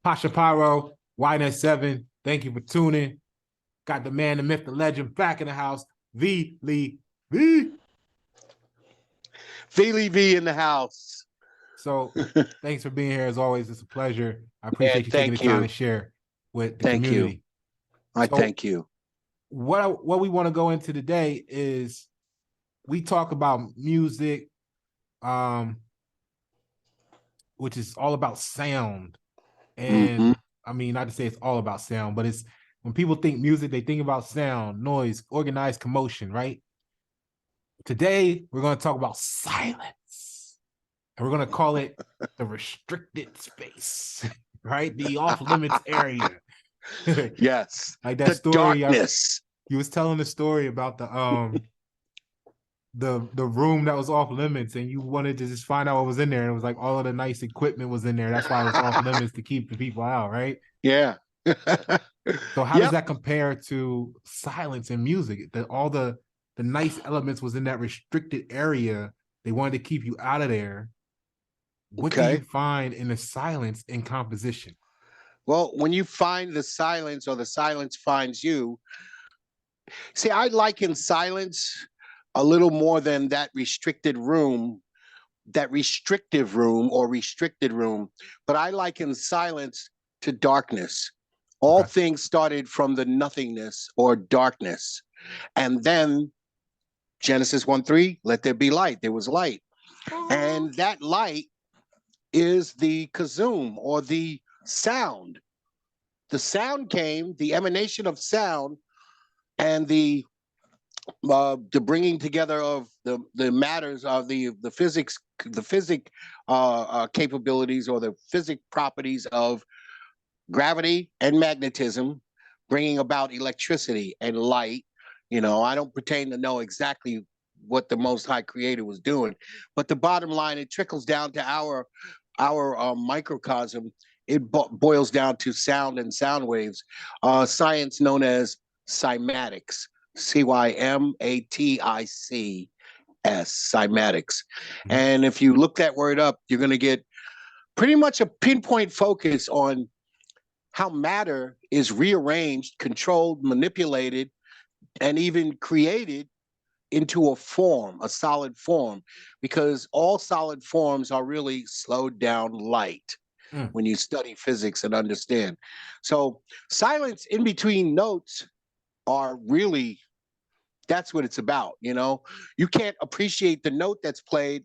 Pasha Pyro, YNS7. Thank you for tuning. Got the man, the myth, the legend back in the house. VLEEV. VLEEV in the house. So thanks for being here as always. It's a pleasure. I Yeah, appreciate you taking the time to share with the thank community. You. I thank you. What we want to go into today is we talk about music, which is all about sound. And I mean, not to say it's all about sound, but it's when people think music, they think about sound, noise, organized commotion, right? Today, we're going to talk about silence. And we're going to call it the restricted space, right? The off-limits area. Yes. Like that story. Darkness. You was telling the story about the room that was off limits, and you wanted to just find out what was in there. And it was like all of the nice equipment was in there. That's why it was off limits, to keep the people out, right? Yeah. So how does that compare to silence in music? That all the nice elements was in that restricted area. They wanted to keep you out of there. What do you find in the silence in composition? Well, when you find the silence or the silence finds you, see, I liken silence a little more than that restricted room, that restrictive room or restricted room, but I liken silence to darkness. All things started from the nothingness or darkness. And then Genesis 1:3, let there be light. There was light. And that light is the kazoom or the sound. The sound came, the emanation of sound, and the bringing together of the matters of the physics, the physic capabilities or the physic properties of gravity and magnetism, bringing about electricity and light. You know, I don't pretend to know exactly what the Most High Creator was doing, but the bottom line, it trickles down to our microcosm. It boils down to sound and sound waves. Science known as cymatics. Cymatics, cymatics. And if you look that word up, you're going to get pretty much a pinpoint focus on how matter is rearranged, controlled, manipulated, and even created into a form, a solid form, because all solid forms are really slowed down light when you study physics and understand. So silence in between notes are really, that's what it's about. You know, you can't appreciate the note that's played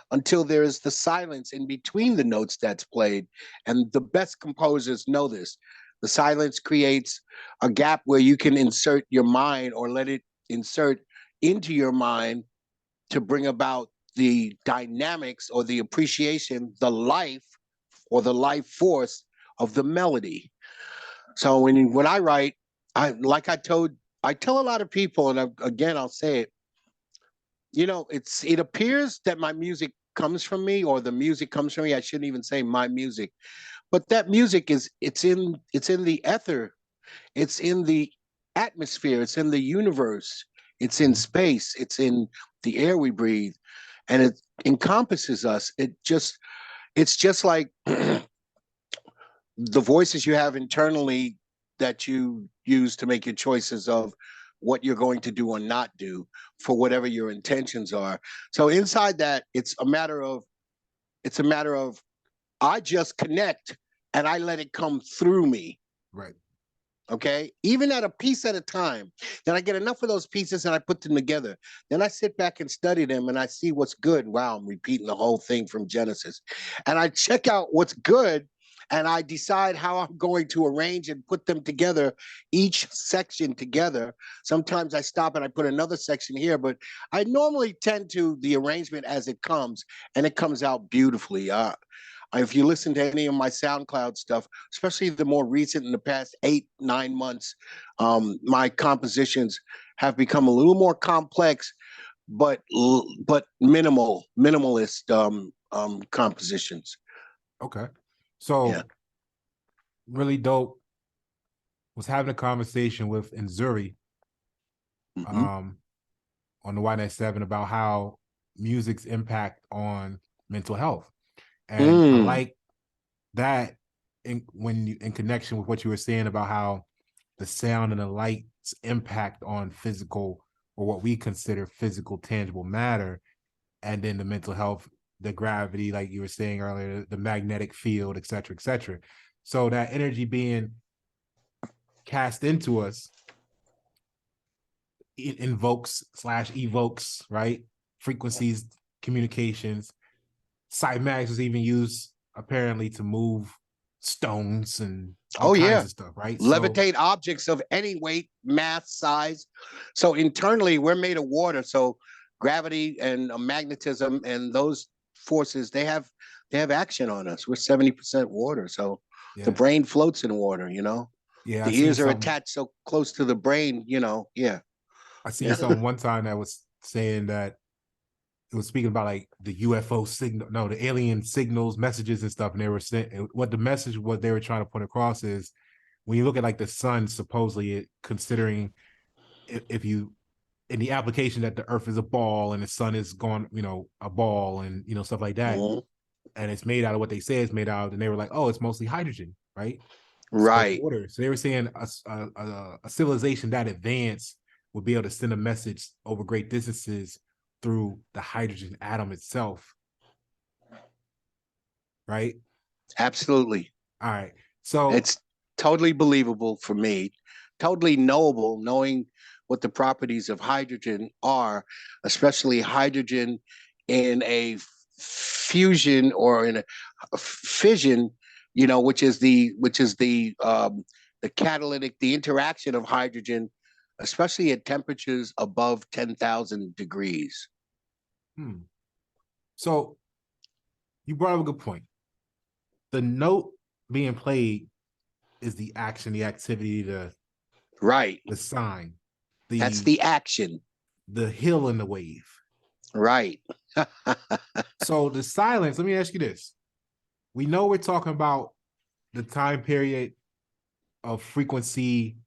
until there's the silence in between the notes that's played. And the best composers know this. The silence creates a gap where you can insert your mind or let it insert into your mind to bring about the dynamics or the appreciation, the life or the life force of the melody. So when I write, I tell a lot of people, and again, I'll say it, you know, it appears that my music comes from me or the music comes from me. I shouldn't even say my music, but that music it's in the ether, it's in the atmosphere, it's in the universe, it's in space, it's in the air we breathe, and it encompasses us. It's just like the voices you have internally that you use to make your choices of what you're going to do or not do for whatever your intentions are. So inside that, it's a matter of I just connect and I let it come through me. Right. Okay. Even at a piece at a time. Then I get enough of those pieces and I put them together. Then I sit back and study them and I see what's good. Wow, I'm repeating the whole thing from Genesis. And I check out what's good and I decide how I'm going to arrange and put them together, each section together. Sometimes I stop and I put another section here, but I normally tend to the arrangement as it comes, and it comes out beautifully. If you listen to any of my SoundCloud stuff, especially the more recent in the past 8-9 months, my compositions have become a little more complex, but minimalist compositions. Okay. So really dope. Was having a conversation with Nzuri on the Y97 about how music's impact on mental health. And I like that in connection with what you were saying about how the sound and the light's impact on physical, or what we consider physical tangible matter, and then the mental health, the gravity, like you were saying earlier, the magnetic field, et cetera, et cetera. So that energy being cast into us, it invokes / evokes, right? Frequencies, communications. Cymatics was even used apparently to move stones and all Oh kinds yeah, of stuff, right? So levitate objects of any weight, mass, size. So internally, we're made of water. So gravity and magnetism and those forces, they have action on us. We're 70% water. So the yeah, brain floats in water, you know. yeah, The ears are attached so close to the brain, you know. Yeah. I seen something one time that was saying that it was speaking about like the UFO signal, no, the alien signals, messages and stuff. And they were saying what the message, what they were trying to put across is when you look at like the sun, supposedly considering if you in the application that the earth is a ball and the sun is gone, a ball and stuff like that. Mhm. And it's made out of what they say it's made out of. And they were like, oh, it's mostly hydrogen, right? So Right. water. So they were saying a civilization that advanced would be able to send a message over great distances through the hydrogen atom itself, right? Absolutely. All right. So It's totally believable for me, totally knowable, knowing what the properties of hydrogen are, especially hydrogen in a fusion or in a fission, which is the catalytic, the interaction of hydrogen, especially at temperatures above 10,000 degrees. hmm. So you brought up a good point. The note being played is the action, the activity, Right. the sign, That's the the action. the hill in the wave. Right. So the silence, let me ask you this. We know we're talking about the time period of frequency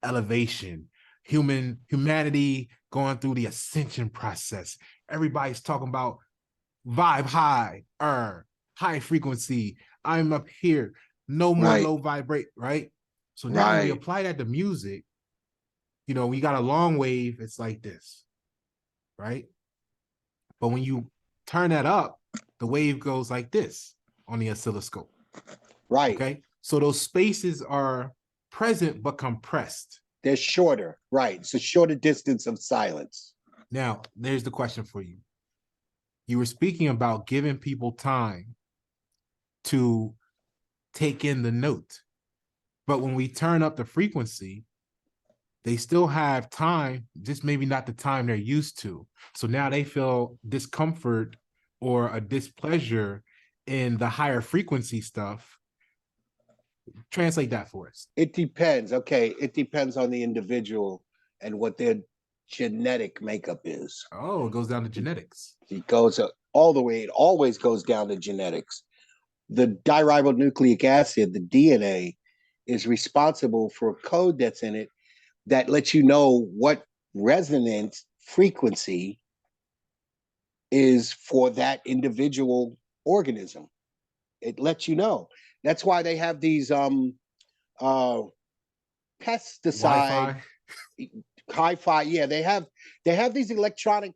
elevation, humanity going through the ascension process. Everybody's talking about vibe high, high frequency. I'm up here, no more Right. low vibrate, right? So now when we Right. apply that to music, we got a long wave, it's like this, right? But when you turn that up, the wave goes like this on the oscilloscope. Right. Okay. So those spaces are present but compressed. They're shorter. Right. It's a shorter distance of silence. Now, there's the question for you. You were speaking about giving people time to take in the note. But when we turn up the frequency, they still have time, just maybe not the time they're used to. So now they feel discomfort or a displeasure in the higher frequency stuff. Translate that for us. It depends. Okay. It depends on the individual and what their genetic makeup is. Oh, it goes down to genetics. It goes all the way, it always goes down to genetics. The diribonucleic acid, the DNA, is responsible for a code that's in it that lets you know what resonance frequency is for that individual organism. It lets you know. That's why they have these uh pesticide Wi-Fi. hi-fi. Yeah, they have these electronic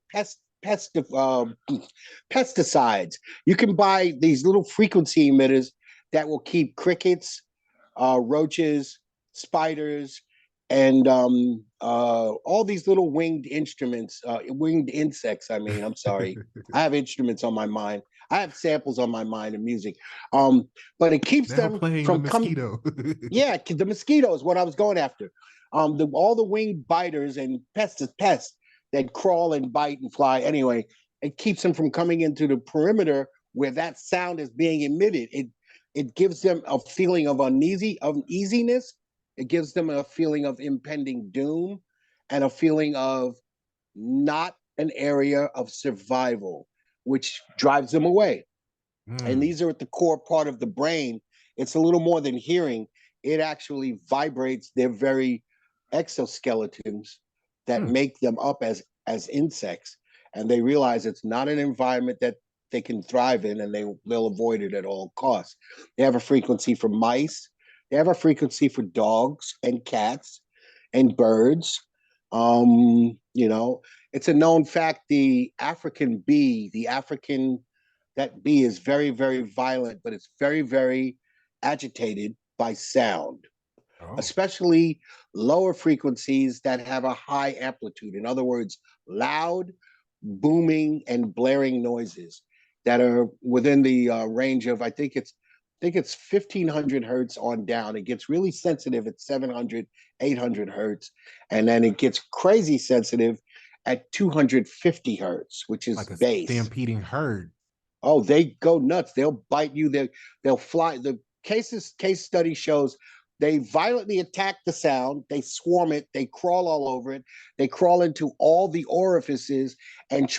pesticides. You can buy these little frequency emitters that will keep crickets, roaches, spiders, and all these little winged insects. I mean, I'm sorry, I have instruments on my mind. I have samples on my mind of music, but it keeps Now them playing the from coming. mosquito. Yeah, the mosquitoes, what I was going after. All the winged biters and pests that crawl and bite and fly. Anyway, it keeps them from coming into the perimeter where that sound is being emitted. It gives them a feeling of uneasiness. It gives them a feeling of impending doom and a feeling of not an area of survival, which drives them away. And these are at the core part of the brain. It's a little more than hearing. It actually vibrates their very exoskeletons that make them up as insects. And they realize it's not an environment that they can thrive in, and they'll avoid it at all costs. They have a frequency for mice. They have a frequency for dogs and cats and birds. You know, it's a known fact the African bee, that bee is very, very violent, but it's very, very agitated by sound, Oh. especially lower frequencies that have a high amplitude. In other words, loud, booming, and blaring noises that are within the range of, I think it's 1500 hertz on down. It gets really sensitive at 700, 800 hertz, and then it gets crazy sensitive at 250 hertz, which is Like a bass. stampeding herd. Oh, they go nuts. They'll bite you. They'll fly. The case study shows they violently attack the sound. They swarm it. They crawl all over it. They crawl into all the orifices and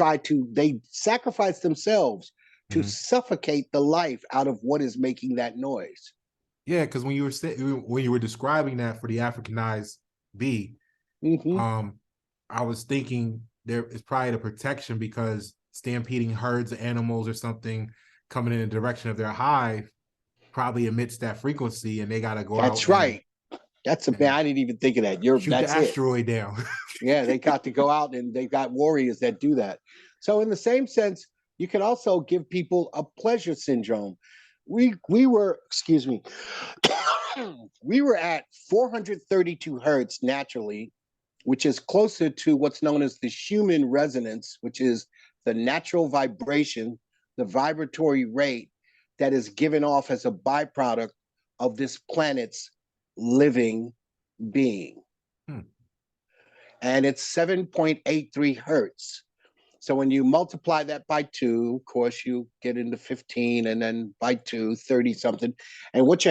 they sacrifice themselves to Mm-hmm. suffocate the life out of what is making that noise. Yeah, because when you were describing that for the Africanized bee, Mm-hmm. I was thinking there is probably the protection because stampeding herds of animals or something coming in the direction of their hive probably emits that frequency, and they got to go That's out and right. That's a man. I didn't even think of that. shoot the That's it. asteroid down. Yeah, they got to go out, and they've got warriors that do that. So in the same sense, you can also give people a pleasure syndrome. We were, excuse me, we were at 432 hertz naturally, which is closer to what's known as the Schumann resonance, which is the natural vibration, the vibratory rate that is given off as a byproduct of this planet's living being. Hmm. And it's 7.83 hertz. So when you multiply that by 2, of course, you get into 15, and then by 2, 30 something. And what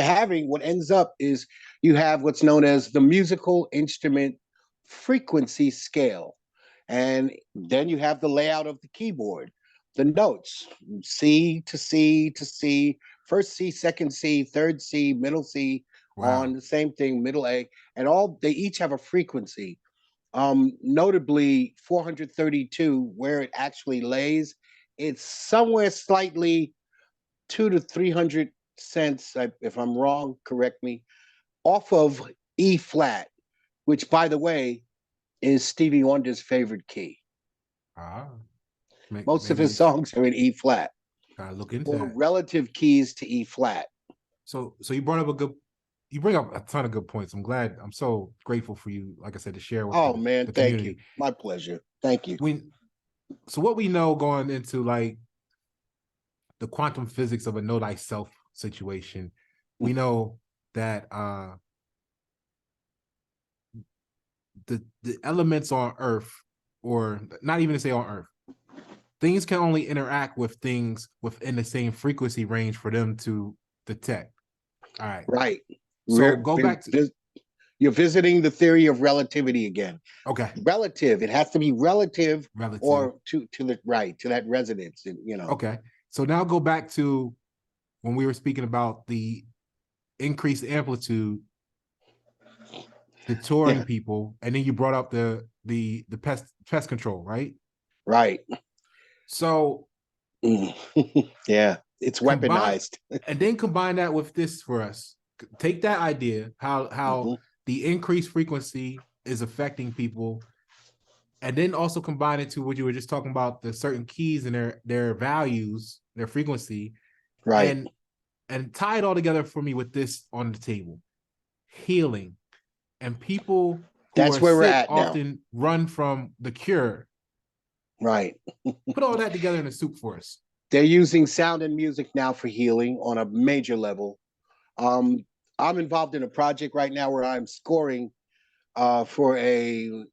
ends up is you have what's known as the musical instrument frequency scale. And then you have the layout of the keyboard, the notes, C to C to C, first C, second C, third C, middle C, Wow. on the same thing, middle A, and they each have a frequency. Notably 432, where it actually lays, it's somewhere slightly 2 to 300 cents, if I'm wrong, correct me, off of E flat, which, by the way, is Stevie Wonder's favorite key. Most of Maybe his songs are in E flat, gotta look into or that. relative keys to E flat. So you bring up a ton of good points. I'm so grateful for you, like I said, to share with Oh man, the thank you. community. My pleasure. Thank you. So what we know going into like the quantum physics of a know thyself situation, we know that the elements on Earth, or not even to say on Earth, things can only interact with things within the same frequency range for them to detect. All right. Right. So go back to You're visiting the theory of relativity again. okay. Relative. It has to be relative, Relative. or to that resonance. Okay. So now go back to when we were speaking about the increased amplitude deterring people, and then you brought up the pest control, right? Right. So yeah, it's weaponized. And then combine that with this for us. Take that idea, how the increased frequency is affecting people, and then also combine it to what you were just talking about, the certain keys and their values, their frequency, right? And tie it all together for me with this on the table: healing. And people who That's are where we're sick at often now. run from the cure. Right. Put all that together in a soup for us. They're using sound and music now for healing on a major level. I'm involved in a project right now where I'm scoring for a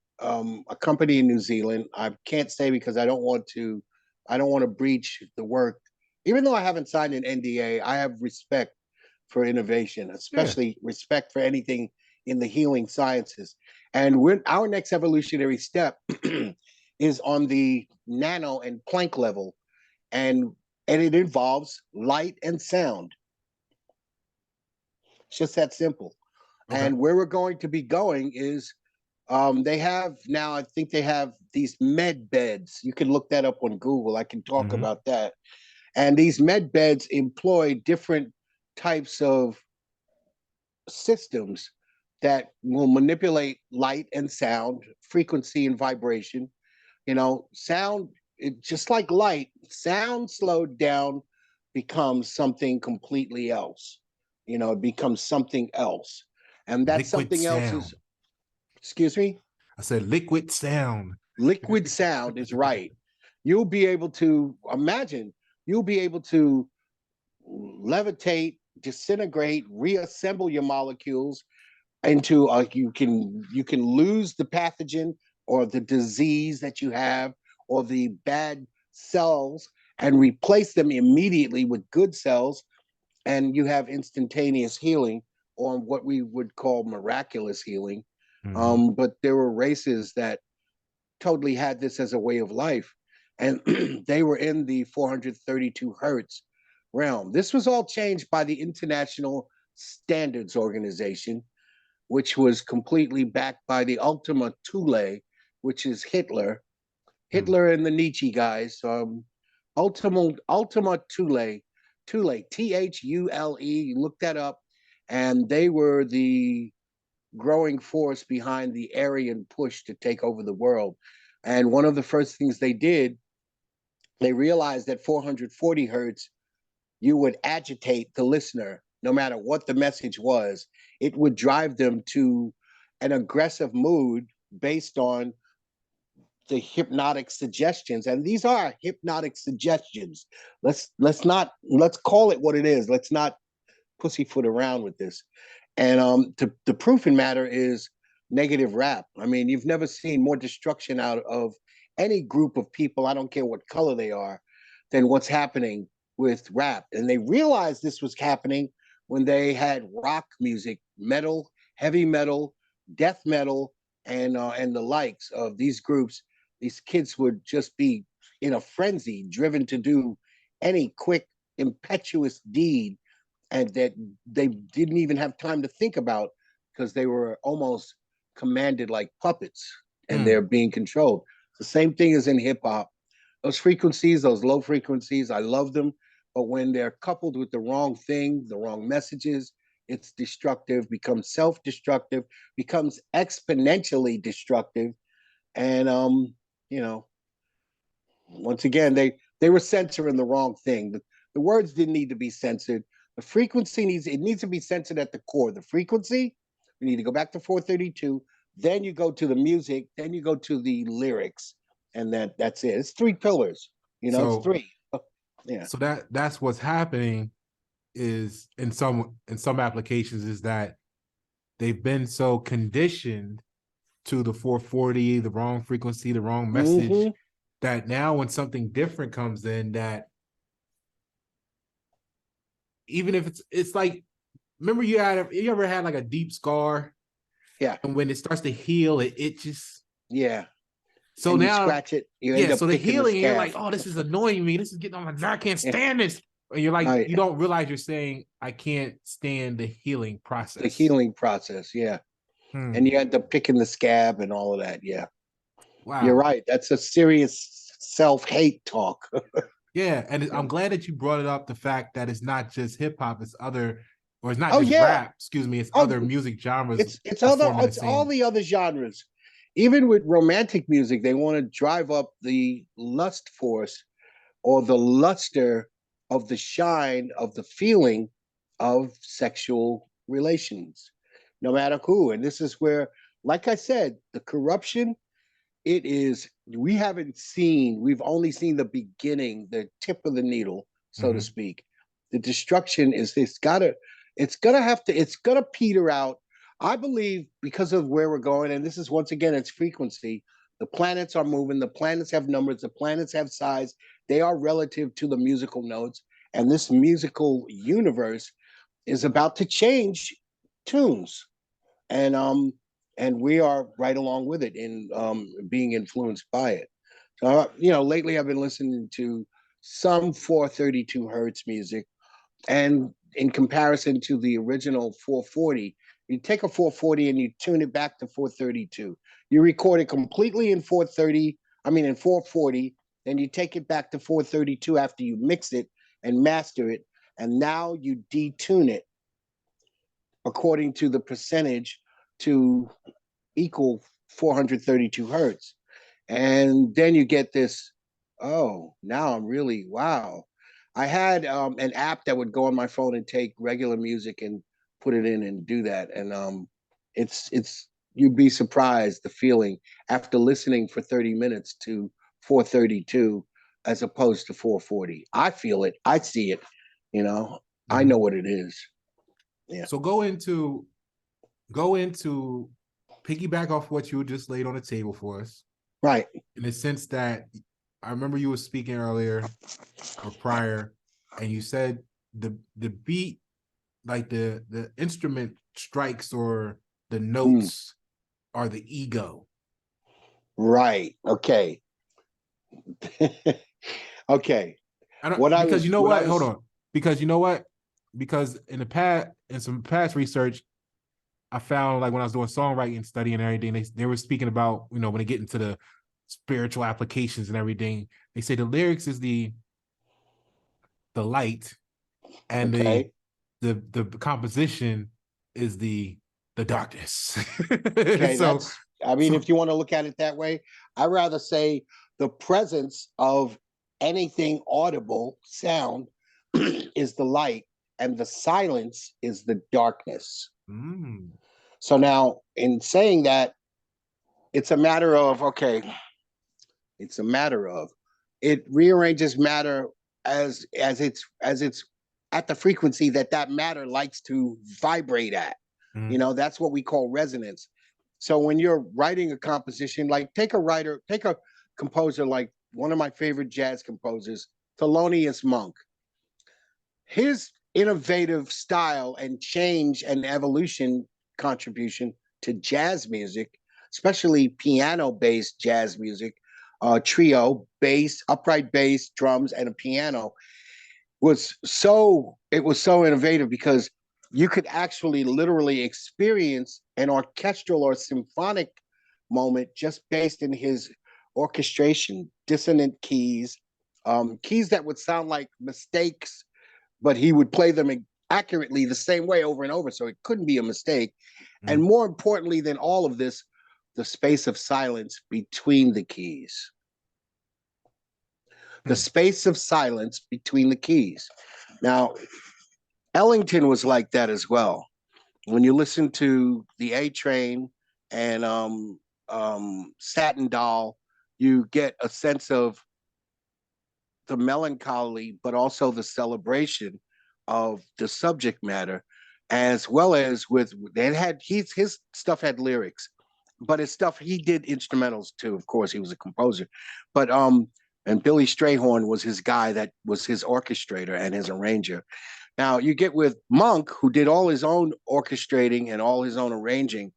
company in New Zealand. I can't say because I don't want to breach the work. Even though I haven't signed an NDA, I have respect for innovation, especially respect for anything in the healing sciences. And our next evolutionary step is on the nano and Planck level, and it involves light and sound. It's just that simple. Okay. And where we're going to be going is they have now, I think they have these med beds. You can look that up on Google. I can talk about that. And these med beds employ different types of systems that will manipulate light and sound, frequency and vibration. Sound, just like light, sound slowed down becomes something completely else. It becomes something else. And that Liquid something else is, sound. excuse me? I said liquid sound. Liquid sound is right. You'll be able to imagine, you'll be able to levitate, disintegrate, reassemble your molecules into you can lose the pathogen or the disease that you have or the bad cells and replace them immediately with good cells, and you have instantaneous healing, or what we would call miraculous healing. Mm-hmm. But there were races that totally had this as a way of life, and they were in the 432 hertz realm. This was all changed by the International Standards Organization, which was completely backed by the Ultima Thule, which is Hitler. Hitler and the Nietzsche guys. Ultima Thule, Thule. You look that up, and they were the growing force behind the Aryan push to take over the world. And one of the first things they did, they realized that 440 hertz, you would agitate the listener no matter what the message was. It would drive them to an aggressive mood based on the hypnotic suggestions. And these are hypnotic suggestions. Let's call it what it is. Let's not pussyfoot around with this. And the proof in matter is negative rap. I mean, you've never seen more destruction out of any group of people, I don't care what color they are, than what's happening with rap. And they realized this was happening when they had rock music, metal, heavy metal, death metal, and the likes of these groups. These kids would just be in a frenzy, driven to do any quick, impetuous deed, and that they didn't even have time to think about, because they were almost commanded like puppets, and they're being controlled. The same thing is in hip hop. Those frequencies, those low frequencies, I love them. But when they're coupled with the wrong thing, the wrong messages, it's destructive, becomes self-destructive, becomes exponentially destructive. And you know, once again, they were censoring the wrong thing. The words didn't need to be censored. The frequency needs to be censored at the core. The frequency, we need to go back to 432. Then you go to the music. Then you go to the lyrics, and that's it. It's three pillars. It's So three. Yeah. so that's what's happening is in some applications is that they've been so conditioned to the 440, the wrong frequency, the wrong message, that now when something different comes in, that even if it's like, remember you ever had like a deep scar, Yeah. and when it starts to heal, it itches. Yeah. So And you now, scratch it, you end yeah, up so the picking the healing, and you're like, scab. oh, this is annoying me. This is getting on my, I can't Yeah. stand this. And you're like, Right. you don't realize you're saying, I can't stand the healing The process. healing process. Yeah. And you end up picking the scab and all of that. Yeah. You're Wow. right. That's a serious self-hate talk. Yeah, and I'm glad that you brought it up, the fact that it's not just hip hop, it's other, or it's not Oh just yeah. rap, excuse me, it's Oh, other music genres it's performing the all same. the other genres. Even with romantic music, they want to drive up the lust force or the luster of the shine of the feeling of sexual relations, no matter who. And this is where, like I said, the corruption, it is, we've only seen the beginning, the tip of the needle, so to speak. The destruction is, it's gonna peter out. I believe, because of where we're going, and this is once again, it's frequency. The planets are moving, the planets have numbers, the planets have size, they are relative to the musical notes, and this musical universe is about to change tunes. And we are right along with it in being influenced by it. So lately I've been listening to some 432 hertz music, and in comparison to the original 440, you take a 440 and you tune it back to 432. You record it completely in 440, then you take it back to 432 after you mix it, and master it. And now you detune it according to the percentage to equal 432 hertz. And then you get this, oh, now I'm really, wow. I had an app that would go on my phone and take regular music and put it in and do that. And it's you'd be surprised the feeling after listening for 30 minutes to 432 as opposed to 440. I feel it. I see it. You know, I know what it is. Yeah. So go into piggyback off what you just laid on the table for us. Right. In the sense that I remember you were speaking earlier or prior, and you said the beat, like the instrument strikes or the notes are the ego. Right. Okay. Okay. I don't, What I because was, you know what what? I was, Hold on. Because you know what? Because in some past research, I found like when I was doing songwriting study and everything, they were speaking about, you know, when they get into the spiritual applications and everything, they say the lyrics is the light, and okay. the composition is the darkness. Okay. so That's, I mean, so if you want to look at it that way, I rather say the presence of anything audible sound is the light and the silence is the darkness. So now in saying that, it's a matter of, okay, it's a matter of, it rearranges matter as it's at the frequency that that matter likes to vibrate at. You know, that's what we call resonance. So when you're writing a composition, like take a composer like one of my favorite jazz composers, Thelonious Monk. His innovative style and change and evolution contribution to jazz music, especially piano-based jazz music, trio, bass, upright bass, drums, and a piano, it was so innovative because you could actually literally experience an orchestral or symphonic moment just based in his orchestration, dissonant keys, keys that would sound like mistakes, but he would play them accurately the same way over and over, so it couldn't be a mistake. And more importantly than all of this, the space of silence between the keys. The space of silence between the keys. Now, Ellington was like that as well. When you listen to the A Train and Satin Doll, you get a sense of the melancholy, but also the celebration of the subject matter, as well as with it had his stuff had lyrics, but his stuff he did instrumentals too. Of course, he was a composer, but and Billy Strayhorn was his guy that was his orchestrator and his arranger. Now you get with Monk, who did all his own orchestrating and all his own arranging.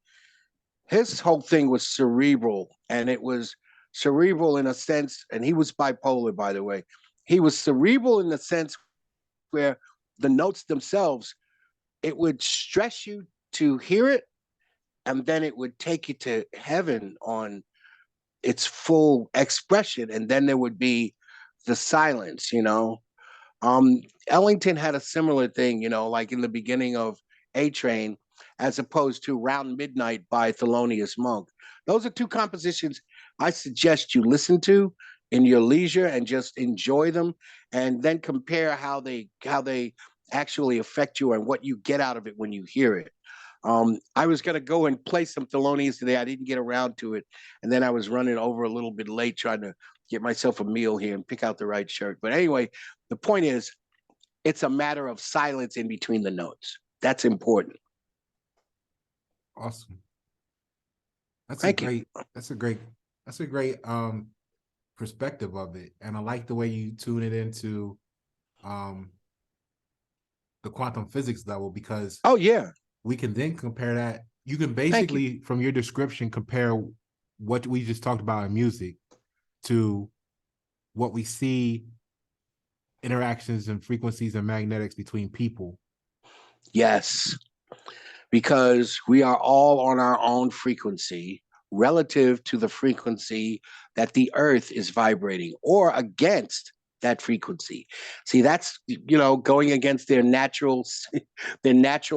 His whole thing was cerebral, and it was cerebral in a sense, and he was bipolar, by the way. He was cerebral in the sense where the notes themselves, it would stress you to hear it, and then it would take you to heaven on its full expression, and then there would be the silence, you know. Ellington had a similar thing, you know, like in the beginning of A Train, as opposed to Round Midnight by Thelonious Monk. Those are two compositions I suggest you listen to in your leisure and just enjoy them, and then compare how they actually affect you and what you get out of it when you hear it. I was gonna go and play some Thelonious today. I didn't get around to it, and then I was running over a little bit late trying to get myself a meal here and pick out the right shirt. But anyway, the point is, it's a matter of silence in between the notes. That's important. Awesome. That's a Thank you. great, that's a great, that's a great perspective of it. And I like the way you tune it into um the quantum physics level, because Oh yeah. we can then compare that. You can Thank you. basically, from your description, compare what we just talked about in music to what we see interactions and frequencies and magnetics between people. Yes, because we are all on our own frequency relative to the frequency that the earth is vibrating, or against that frequency. See, that's, you know, going against their natural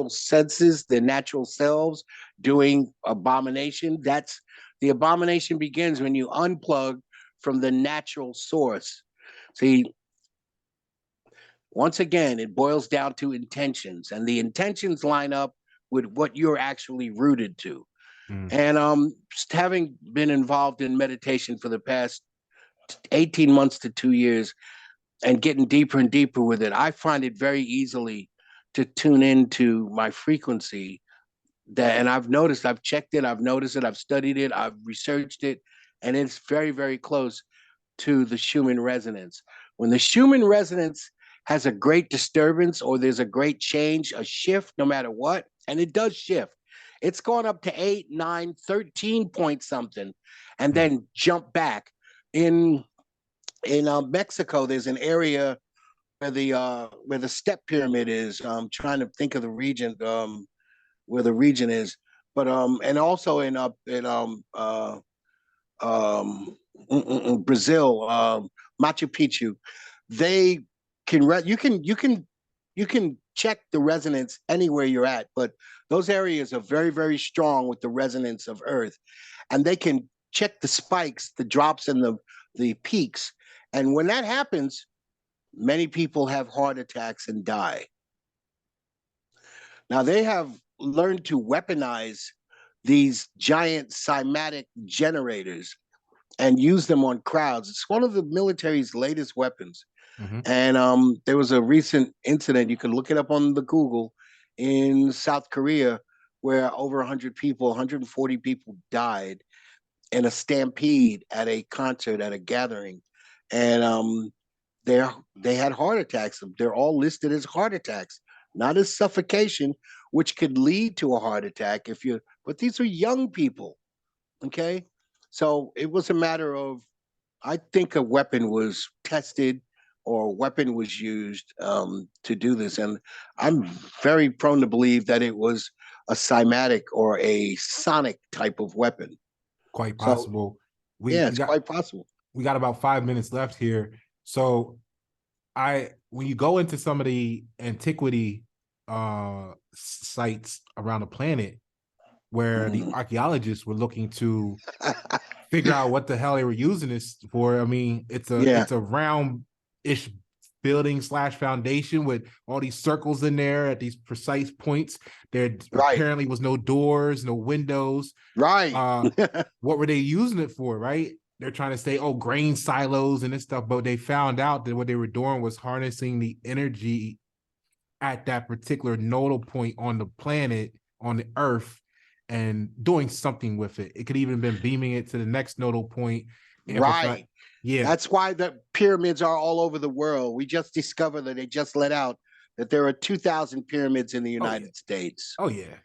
senses, their natural selves, doing abomination. That's the abomination begins when you unplug from the natural source. See, once again, it boils down to intentions, and the intentions line up with what you're actually rooted to. And having been involved in meditation for the past 18 months to 2 years and getting deeper and deeper with it, I find it very easily to tune into my frequency. And I've noticed, I've checked it, I've noticed it, I've studied it, I've researched it, and it's very, very close to the Schumann resonance. When the Schumann resonance has a great disturbance, or there's a great change, a shift, no matter what, and it does shift. It's gone up to 8, 9, 13 point something, and then jump back. In Mexico, there's an area where the step pyramid is. I'm trying to think of the region where the region is, but and also in Brazil, Machu Picchu, they can you can check the resonance anywhere you're at, but those areas are very, very strong with the resonance of Earth, and they can check the spikes, the drops, and the peaks. And when that happens, many people have heart attacks and die. Now they have learned to weaponize these giant cymatic generators and use them on crowds. It's one of the military's latest weapons. And there was a recent incident, you can look it up on the Google, in South Korea, where over 100 people, 140 people died in a stampede at a concert, at a gathering. And they had heart attacks. They're all listed as heart attacks, not as suffocation, which could lead to a heart attack but these are young people. Okay. So it was a matter of, I think a weapon was tested, or a weapon was used to do this. And I'm very prone to believe that it was a cymatic or a sonic type of weapon. Quite possible. So, it's quite possible. We got about 5 minutes left here. So when you go into some of the antiquity sites around the planet, where the archaeologists were looking to figure out what the hell they were using this for. I mean, it's a round-ish building / foundation with all these circles in there at these precise points. There apparently was no doors, no windows. Right. What were they using it for, right? They're trying to say, grain silos and this stuff, but they found out that what they were doing was harnessing the energy at that particular nodal point on the planet, on the Earth, and doing something with it. It could even have been beaming it to the next nodal point. Right. Yeah. That's why the pyramids are all over the world. We just discovered that they just let out that there are 2,000 pyramids in the United States. Oh, yeah.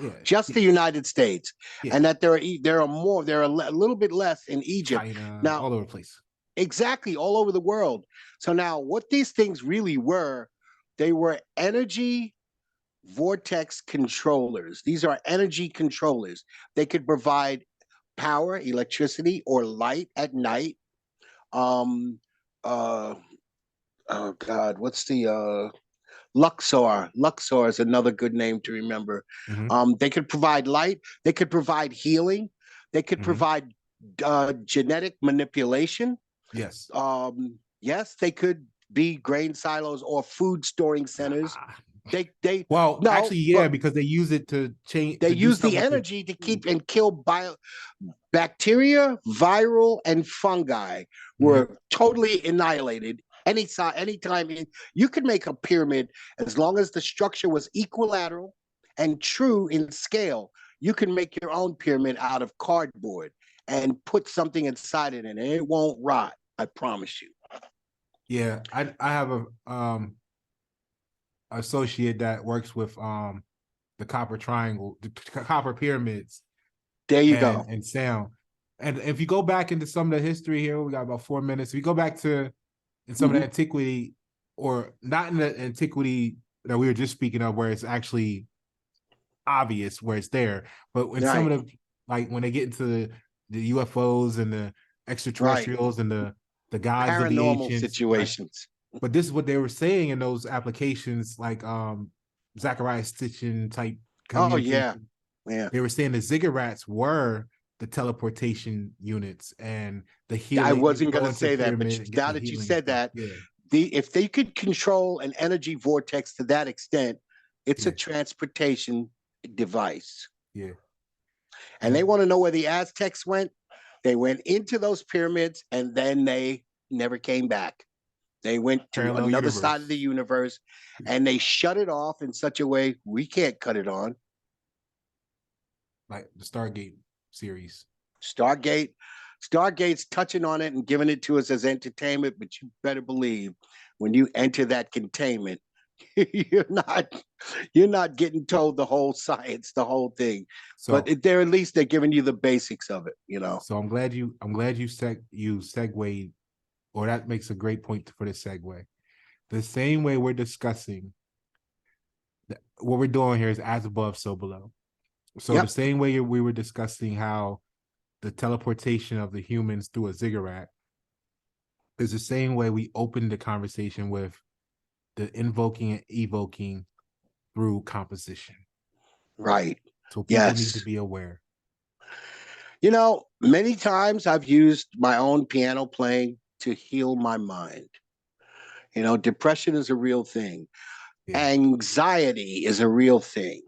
Yeah. Just the United States. Yeah. And that there are more, there are a little bit less in Egypt. China, now, all over the place. Exactly, all over the world. So now what these things really were, they were energy vortex controllers. These are energy controllers. They could provide power, electricity, or light at night. Oh God, what's the Luxor? Luxor is another good name to remember. They could provide light. They could provide healing. They could provide genetic manipulation. Yes. Yes, they could be grain silos or food storing centers. Because they use it to change. They use the energy to keep and kill bacteria, viral, and fungi were totally annihilated. Anytime you could make a pyramid, as long as the structure was equilateral and true in scale. You can make your own pyramid out of cardboard and put something inside it, and it won't rot. I promise you. Yeah, I have a associate that works with the copper triangle, the copper pyramids. There you go. And sound. And if you go back into some of the history here, we got about 4 minutes. If you go back to some of the antiquity, or not in the antiquity that we were just speaking of, where it's actually obvious where it's there, but when some of the, like when they get into the UFOs and the extraterrestrials and the the gods of the Paranormal ancients. Like, situations. but this is what they were saying in those applications, like Zachariah Stitchin type Oh yeah, communication. yeah. They were saying the ziggurats were the teleportation units and the I healing. You wasn't going go to into say that, but pyramid and get now the that you healing and said stuff. that, Yeah, if they could control an energy vortex to that extent, it's a yeah, transportation device. yeah. And they want to know where the Aztecs went. They went into those pyramids and then they never came back. They went to Parallel another side of the universe, universe and they shut it off in such a way we can't cut it on. like the Stargate series. Stargate, Stargate's touching on it and giving it to us as entertainment, but you better believe when you enter that containment, you're not you're not getting told the whole science, the whole thing. But So, they're at least they're giving you the basics of it, you know. so I'm glad you segued, or that makes a great point for this segue. The same way we're discussing what we're doing here is as above, so below. So the Yep. same way we were discussing how the teleportation of the humans through a ziggurat is the same way we opened the conversation with the invoking and evoking through composition. Right. So people need to Yes. be aware. You know, many times I've used my own piano playing to heal my mind. You know, depression is a real thing. Yeah. Anxiety is a real thing.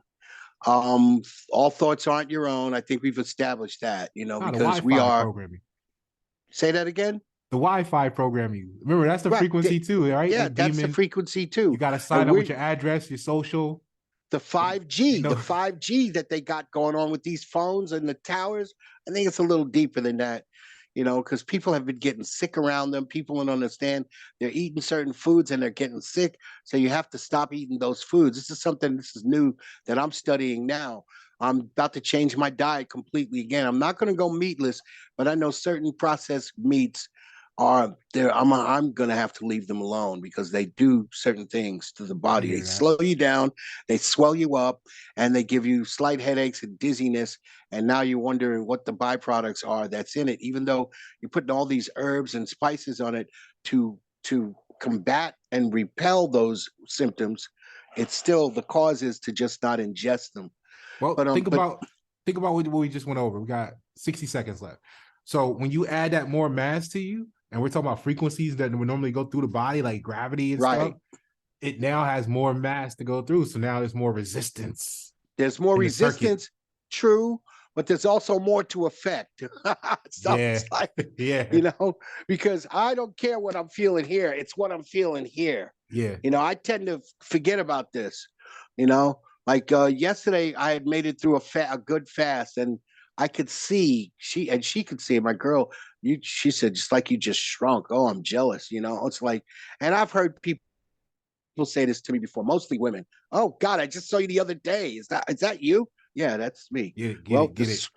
Um, all thoughts aren't your own. I think we've established that, you know, Ah, the because we Wi-Fi are. programming. Say that again. The Wi-Fi programming. Remember, that's the Right. frequency too, right? They Yeah, that's the beaming. frequency You too. got to And sign up with we your address, your social. the You 5G, know, the 5G that they got going on with these phones and the towers. I think it's a little deeper than that, you know, because people have been getting sick around them. People don't understand they're eating certain foods and they're getting sick. So you have to stop eating those foods. This is new that I'm studying now. I'm about to change my diet completely again. I'm not going to go meatless, but I know certain processed meats are there. I'm going to have to leave them alone because they do certain things to the I body. They hear that. slow you down, they swell you up, and they give you slight headaches and dizziness. And now you're wondering what the byproducts are that's in it, even though you're putting all these herbs and spices on it to combat and repel those symptoms. It's still the cause is to just not ingest them. Well, But think about what we just went over. We got 60 seconds left. So when you add that more mass to you, and we're talking about frequencies that would normally go through the body, like gravity and stuff, right, it now has more mass to go through. So now there's more resistance there's more in the circuit. resistance, true, but there's also more to affect. So Yeah. it's like, Yeah. you know, because I don't care what I'm feeling here. It's what I'm feeling here. Yeah. You know, I tend to forget about this, you know, like yesterday I had made it through a good fast and I could see she could see my girl, she said, just like you just shrunk. Oh, I'm jealous, you know, it's like, and I've heard people say this to me before, mostly women. Oh God, I just saw you the other day. Is that you? Yeah, that's me. Get it, get Well, it, get it.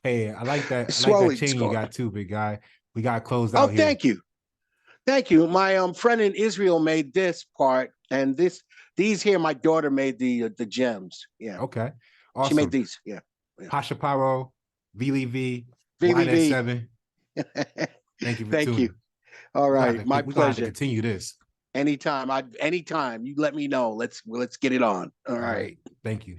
Hey, I like that. the I like that swelling's chain you gone. got too, big guy. We got closed Oh, out here. thank you. Thank you. My friend in Israel made this part, and these here, my daughter made the gems. Yeah, Okay. she made Awesome. these. Yeah, yeah. Pasha Paro, VLEEV, VLEEV. YNS7. Thank you for Thank you. tuning. All right, my We're gonna have to pleasure. continue this. Anytime, anytime you let me know. Let's get it on. All All right. right. Thank you.